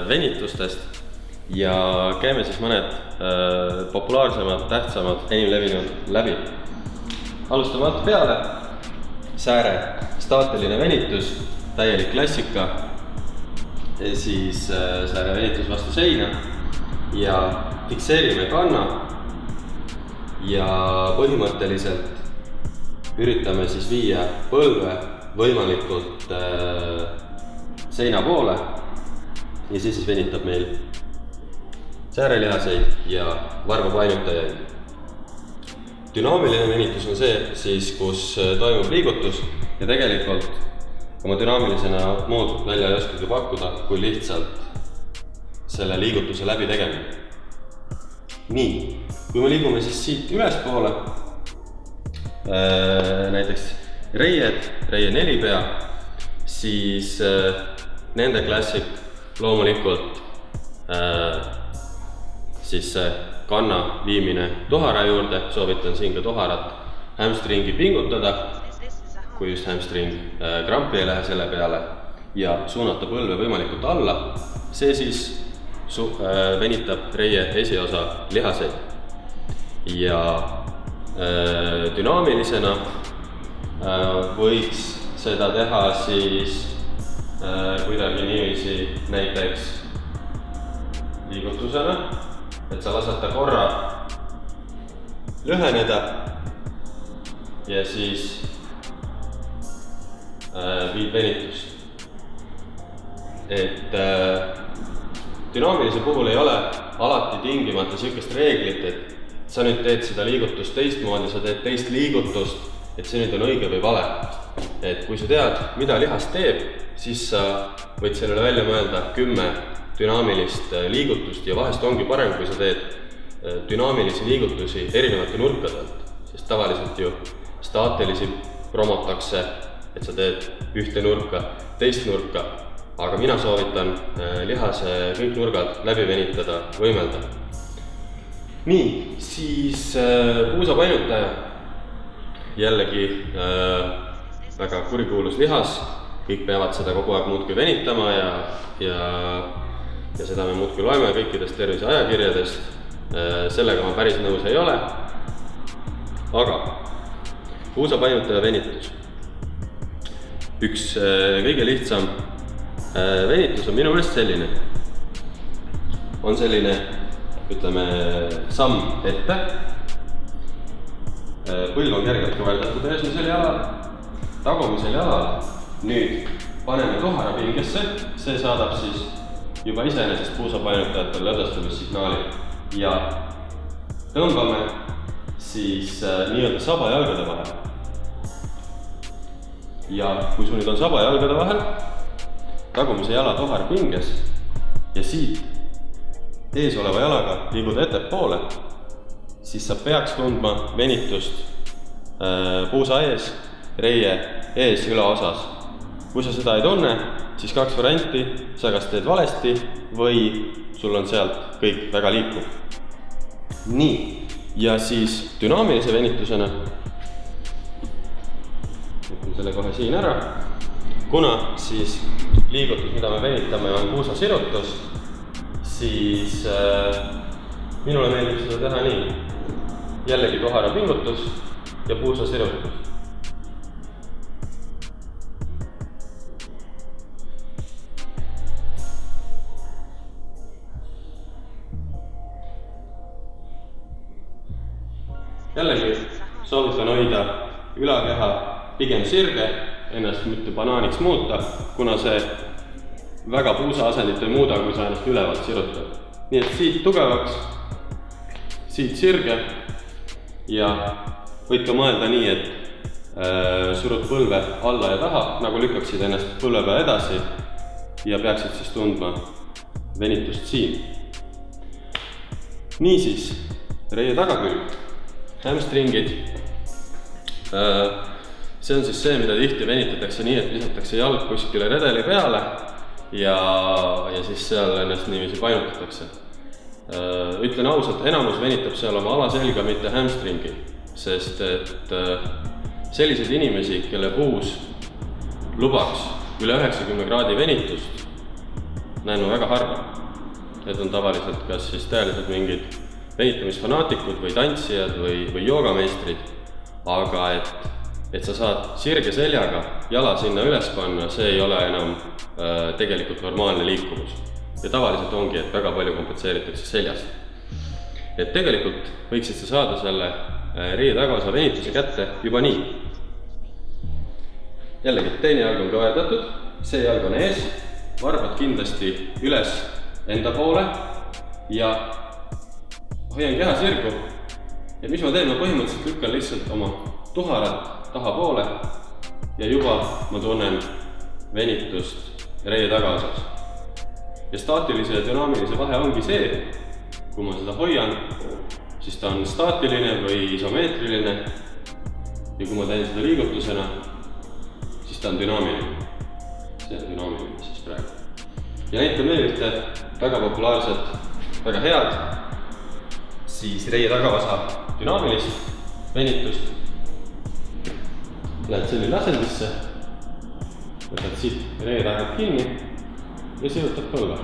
venitustest ja käime siis mõned populaarsemad, tähtsamad, enim levinud läbi. Alustame alt peale. Sääre, staatiline venitus, täielik klassika. Siis sääre venitus vastu seina ja fikseerime kanna ja põhimõtteliselt üritame siis viia põlve võimalikult seina poole ja siis venitab meil säärelihaseid ja varbapainutajaid. Dünaamiline venitus on see siis, kus toimub liigutus ja tegelikult oma dünaamilisena muud välja ei oskagi pakkuda, kui lihtsalt selle liigutuse läbi tegemine. Nii, kui me liigume siis siit ülespoole, näiteks reie 4 pea, siis nende klassik loomulikult siis kanna viimine tuhara juurde, soovitan siin ka tuharat hamstringi pingutada, kui just hamstring krampi ei lähe selle peale ja suunata põlve võimalikult alla, see siis venitab reie esiosa lihaseid ja dünaamilisena võiks seda teha siis kuidagi niiviisi näiteks liigutusena, et sa lased ta korra lüheneda ja siis viid venitust. Et dünaamilise puhul ei ole alati tingimata sihukest reeglit, et sa nüüd teed seda liigutust teistmoodi, sa teed teist liigutust, et see nüüd on õige või vale. Et kui sa tead, mida lihas teeb, siis sa võid sellele välja mõelda 10 dünaamilist liigutust ja vahest ongi parem, kui sa teed dünaamilisi liigutusi erinevate nurkadelt, sest tavaliselt ju staatilisi promotakse, et sa teed ühte nurka, teist nurka, aga mina soovitan lihase kõik nurgad läbi venitada, võimelda. Nii, siis puusapainutaja, jällegi väga kurikuulus lihas, kõik peavad seda kogu aeg muudkui venitama ja seda me muudkui loeme kõikidest tervise ajakirjadest, sellega ma päris nõus ei ole, aga puusapainutaja venitus. Üks kõige lihtsam venitus on minu meelest selline, on selline, ütleme, samm ette, põlv on kergelt kõverdatud eesmisel jalal, tagumisel jalal, nüüd paneme tuhara pingesse, see saadab siis juba iseenesest puusapainutajatel lõdvestumissignaali ja tõmbame siis nii-öelda saba jalgade vahel. Ja kui sul nüüd on saba jalgade vahel, tagumise jala tuhar pinges ja siit ees oleva jalaga liiguda ettepoole, siis sa peaks tundma venitust puusa ees, reie ees ülaosas. Kui sa seda ei tunne, siis 2 varianti, sa kas teed valesti või sul on sealt kõik väga liikuv. Nii, ja siis dünaamilise venitusena, võtame selle kohe siin ära, kuna siis liigutus, mida me venitame, on puusa sirutus, siis minule meeldib seda teha nii, jällegi tuhara pingutus ja puusa sirutus. Jällegi soovitan hoida ülakeha pigem sirge, ennast mitte banaaniks muuta, kuna see väga puusa asendit ei muuda, kui sa ennast ülevalt sirutad. Nii et siit tugevaks, siit sirge ja võid ka mõelda nii, et surud põlve alla ja taha, nagu lükkaksid ennast põlve peale edasi ja peaksid siis tundma venitust siin. Niisiis, reie tagakülg, hamstringid. See on siis see, mida tihti venitatakse nii, et lisatakse jalg kuskile redeli peale ja siis seal ennast niiviisi painutatakse. Ütlen ausalt, enamus venitab seal oma alaselga, mitte hamstringi, sest et selliseid inimesi, kelle puus lubaks üle 90 kraadi venitust, näen ma väga harva. Need on tavaliselt kas siis tõeliselt mingid venitamisfanaatikud või tantsijad või joogameistrid, aga et sa saad sirge seljaga jala sinna üles panna, see ei ole enam tegelikult normaalne liikuvus. Ja tavaliselt ongi, et väga palju kompenseeritakse seljast. Et tegelikult võiksid sa saada selle riie tagaosa venituse kätte juba nii. Jällegi, teine jalg on kõverdatud, see jalg on ees, varbad kindlasti üles enda poole ja hoian keha sirgu. Ja mis ma teen, ma põhimõtteliselt lükkan lihtsalt oma tuharad tahapoole ja juba ma tunnen venitust reie tagaosas. Ja staatilise ja dünaamilise vahe ongi see, kui ma seda hoian, siis ta on staatiline või isomeetriline ja kui ma teen seda liigutusena, siis ta on dünaamiline. See on dünaamiline siis praegu. Ja näitan veel ühte väga populaarset, väga head, siis reie tagaosa dünaamilist venitust. Lähed selline asendisse, võtad siit reie tagant kinni ja sirutad põlve.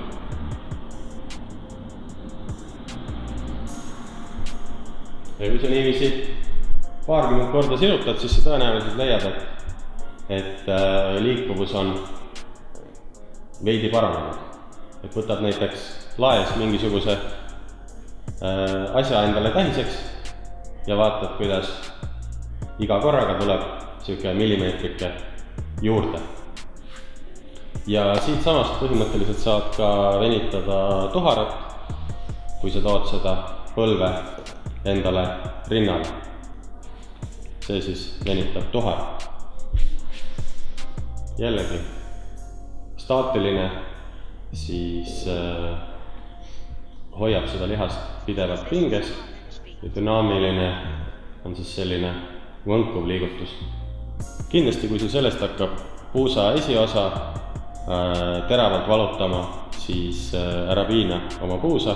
Ja kui sa niiviisi paarkümmend korda sirutad, siis sa tõenäoliselt leiad, et liikuvus on veidi paranenud. Et võtad näiteks laes mingisuguse asja endale tähiseks ja vaatad, kuidas iga korraga tuleb selline millimeetrike juurde. Ja siit samast põhimõtteliselt saad ka venitada tuharat, kui sa tood seda põlve endale rinnale. See siis venitab tuhar. Jällegi, staatiline siis hoiab seda lihast pidevalt pinges ja dünaamiline on siis selline võnkuv liigutus. Kindlasti, kui sul sellest hakkab puusa esiosa teravalt valutama, siis ära piina oma puusa,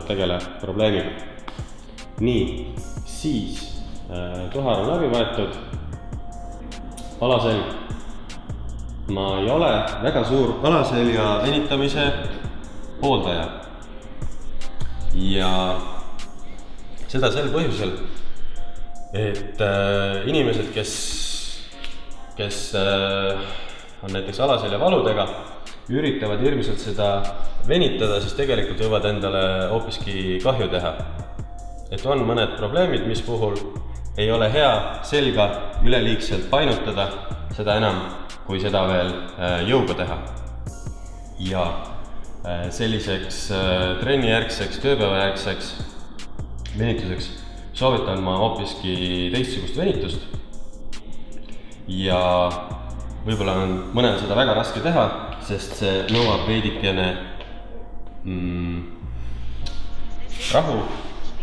tegele probleemiga. Nii, siis tuhar on läbi võetud, alaselg. Ma ei ole väga suur alaselja venitamise pooldaja. Ja seda sel põhjusel, et inimesed, kes on näiteks alaselja valudega, üritavad hirmsalt seda venitada, siis tegelikult võivad endale hoopiski kahju teha. Et on mõned probleemid, mis puhul ei ole hea selga üleliigselt painutada, seda enam, kui seda veel jõuga teha. Ja selliseks trennijärgseks, tööpäevajärgseks venituseks soovitan ma hoopiski teistsugust venitust. Ja võib-olla on mõnel seda väga raske teha, sest see nõuab veidikene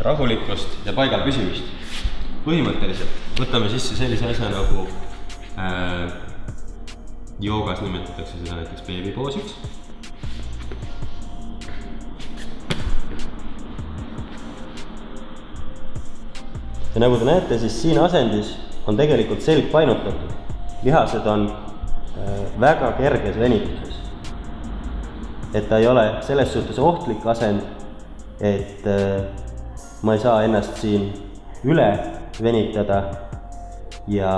rahulikkust ja paigal püsimist. Põhimõtteliselt võtame sisse sellise asja nagu joogas nimetatakse seda näiteks beebipoosiks. Ja nagu te näete, siis siin asendis on tegelikult selg painutatud. Lihased on väga kerges venituses. Et ta ei ole selles suhtes ohtlik asend, et ma ei saa ennast siin üle venitada ja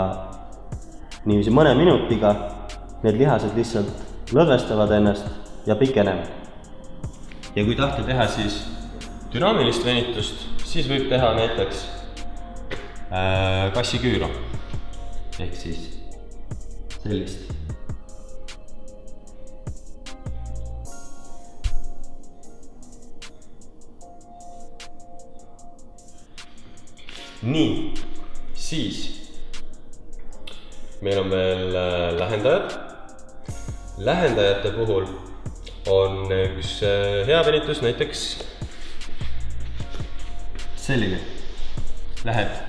niiviisi mõne minutiga need lihased lihtsalt lõdvestavad ennast ja pikenevad. Ja kui tahta teha siis dünaamilist venitust, siis võib teha näiteks kassiküüro ehk siis sellist. Nii, siis meil on veel lähendajad. Lähendajate puhul on üks hea venitus näiteks selline. Lähed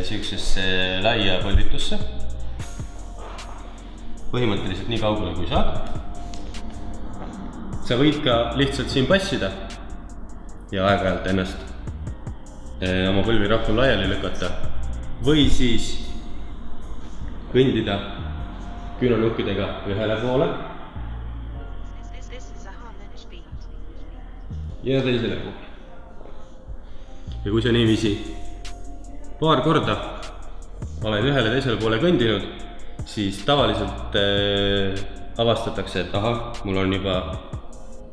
siuksesse laia põlvitusse. Põhimõtteliselt nii kaugele kui saad. Sa võid ka lihtsalt siin passida ja aeg-ajalt ennast oma põlvi rohkem laiali lükata või siis kõndida küünalnukkidega ühele poole ja teisele poole. ja kui sa niiviisi paar korda oled ühele teisele poole kõndinud, siis tavaliselt avastatakse, et ahah, mul on juba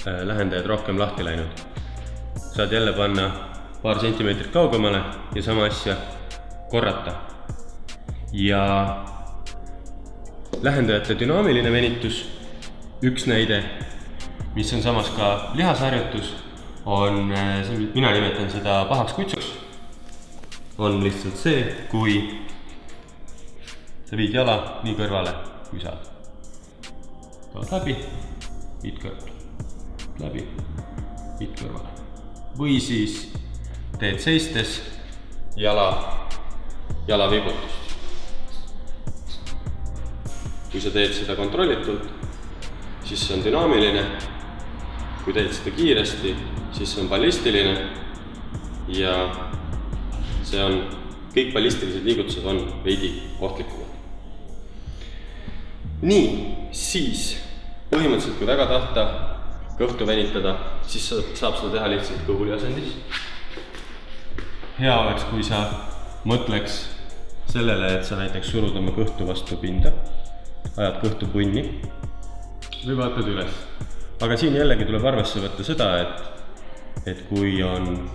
lähendajad rohkem lahti läinud. Saad jälle panna paar sentimeetrit kaugemale ja sama asja korrata. Ja lähendajate dünaamiline venitus, üks näide, mis on samas ka lihasharjutus, on, mina nimetan seda pahaks kutsuks, on lihtsalt see, kui sa viid jala nii kõrvale, kui saad. Tood läbi, viid kõrvale, läbi, viid kõrvale. Või siis teed seistes jala vibutust. Kui sa teed seda kontrollitult, siis see on dünaamiline. Kui teed seda kiiresti, siis see on ballistiline. Ja see on, kõik ballistilised liigutused on veidi ohtlikumad. Nii, siis põhimõtteliselt, kui väga tahta kõhtu venitada, siis saab seda teha lihtsalt kõhuli asendis. Hea oleks, kui sa mõtleks sellele, et sa näiteks surud oma kõhtu vastu pinda, ajad kõhtu punni või vaatad üles. Aga siin jällegi tuleb arvesse võtta seda, et kui on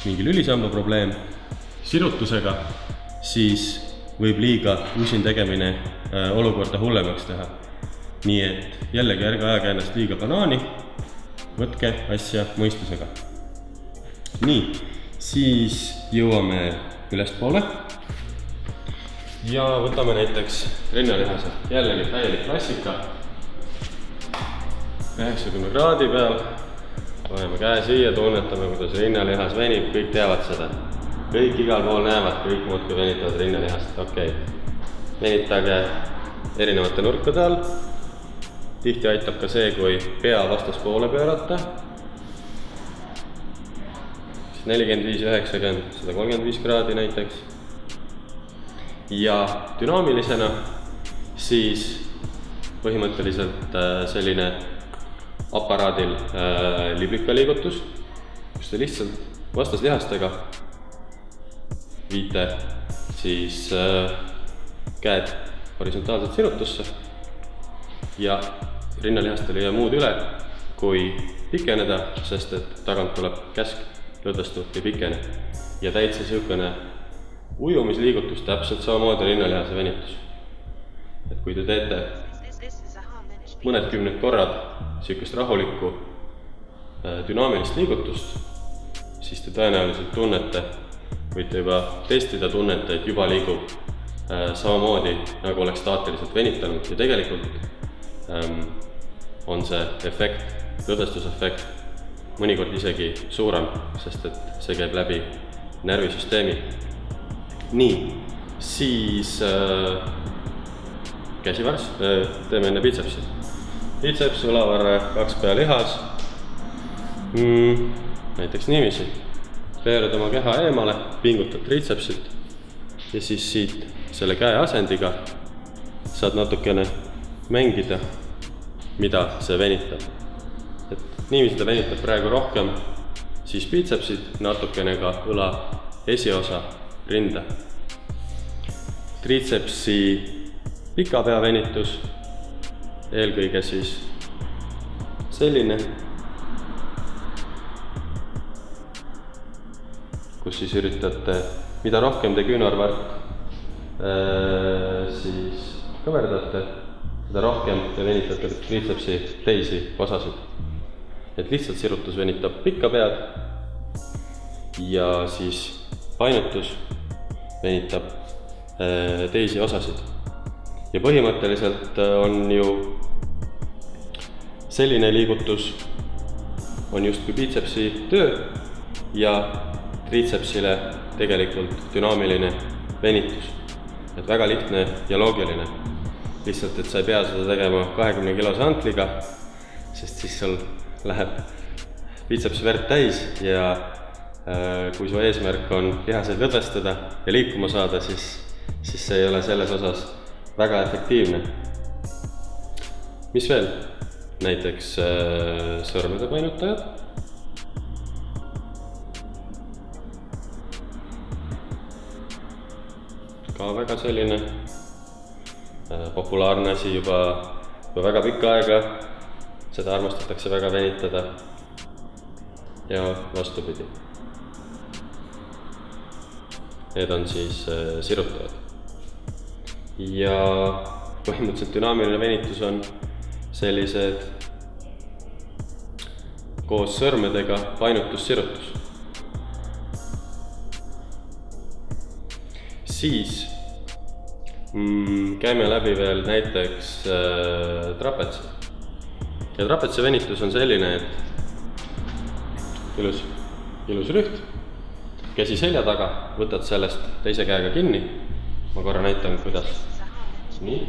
mingi lülisamba probleem sirutusega, siis võib liiga usin tegemine olukorda hullemaks teha. Nii et jällegi ärge ajage ennast liiga banaani, võtke asja mõistusega. Nii, siis jõuame ülespoole ja võtame näiteks rinnalihase. Jällegi täielik klassika. 90 kraadi peal, paneme käe siia, tunnetame, kuidas rinnalihas venib, kõik teavad seda. Kõik igal pool näevad, kõik muudki venitavad rinnalihast. Okei. Venitage erinevate nurkade all. Tihti aitab ka see, kui pea vastaspoole pöörata. 45, 90, 135 kraadi näiteks. Ja dünaamilisena siis põhimõtteliselt selline aparaadil liblika liigutus, kus te lihtsalt vastaslihastega viite siis käed horisontaalselt sirutusse ja rinnalihastel ei jää muud üle, kui pikeneda, sest et tagant tuleb käsk, lõdvestu ei pikene. Ja täitsa sihukene ujumisliigutus, täpselt samamoodi rinnalihase venitus. Et kui te teete mõned kümned korrad sihukest rahulikku dünaamilist liigutust, siis te tõenäoliselt tunnete, võite juba testida tunnete, et juba liigub samamoodi, nagu oleks staatiliselt venitanud. Ja tegelikult on see efekt, lõdvestusefekt, mõnikord isegi suurem, sest et see käib läbi närvisüsteemi. Nii, siis käsivars, teeme enne bitsepsi. Bitseps, õlavarre, 2 pea lihas. Näiteks niiviisi. Veerad oma keha eemale, pingutad triitsepsit ja siis siit selle käe asendiga saad natukene mängida, mida see venitab. Et niiviisi ta venitab praegu rohkem, siis bitsepsid, natukene ka õla esiosa, rinda. Triitsepsi pika pea venitus, eelkõige siis selline, kus siis üritate, mida rohkem te küünarvart siis kõverdate, seda rohkem te venitate triitsepsi teisi osasid. Et lihtsalt sirutus venitab pikka pead ja siis painutus venitab teisi osasid. Ja põhimõtteliselt on ju selline liigutus on justkui bitsepsi töö ja triitsepsile tegelikult dünaamiline venitus. Et väga lihtne ja loogiline. Lihtsalt, et sa ei pea seda tegema 20 kilose antliga, sest siis sul läheb bitsepsi verd täis ja kui su eesmärk on lihaseid lõdvestada ja liikuma saada, siis see ei ole selles osas väga efektiivne. Mis veel? Näiteks sõrmede painutajad. ka väga selline populaarne asi juba väga pikka aega. Seda armastatakse väga venitada ja vastupidi. Need on siis sirutajad. Ja põhimõtteliselt dünaamiline venitus on sellised koos sõrmedega painutussirutus. Siis käime läbi veel näiteks trapetsi. Ja trapetsi venitus on selline, et ilus rüht, käsi selja taga, võtad sellest teise käega kinni. Ma korra näitan, kuidas. Nii.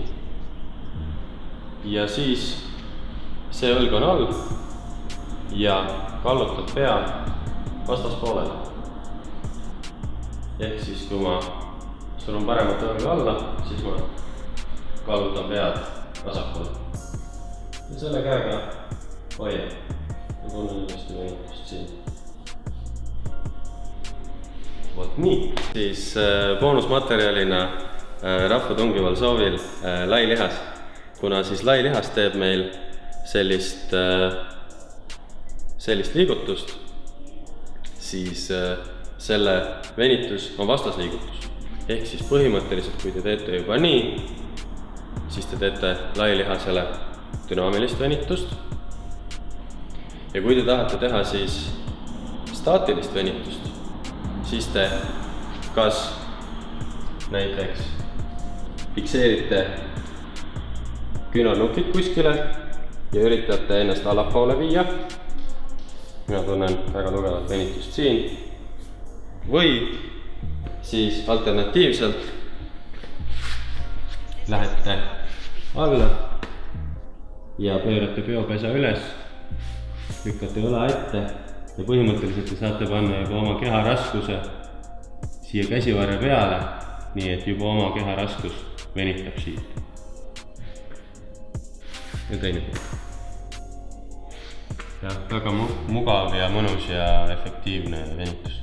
Ja siis see õlg on all ja kallutad pea vastaspoolele. Ehk siis, kui sul on paremat õlga alla, siis ma kallutan pead vasakule. Ja selle käega hoian. Ma tunnen ilusti venitust siin. Vot nii. Siis boonusmaterjalina rahva tungival soovil lai lihas. Kuna siis lai lihas teeb meil sellist liigutust, siis selle venitus on vastasliigutus. Ehk siis põhimõtteliselt, kui te teete juba nii, siis te teete lai lihasele dünaamilist venitust. Ja kui te tahate teha siis staatilist venitust, siis te kas näiteks fikseerite küünarnukid kuskile ja üritate ennast allapoole viia. Mina tunnen väga tugevat venitust siin. Või siis alternatiivselt lähete alla ja pöörate peopesa üles, lükkate õla ette ja põhimõtteliselt te saate panna juba oma keha raskuse siia käsivarre peale, nii et juba oma keha raskus venitab siit. Ja teine pool. Ja väga mugav ja mõnus ja efektiivne venitus.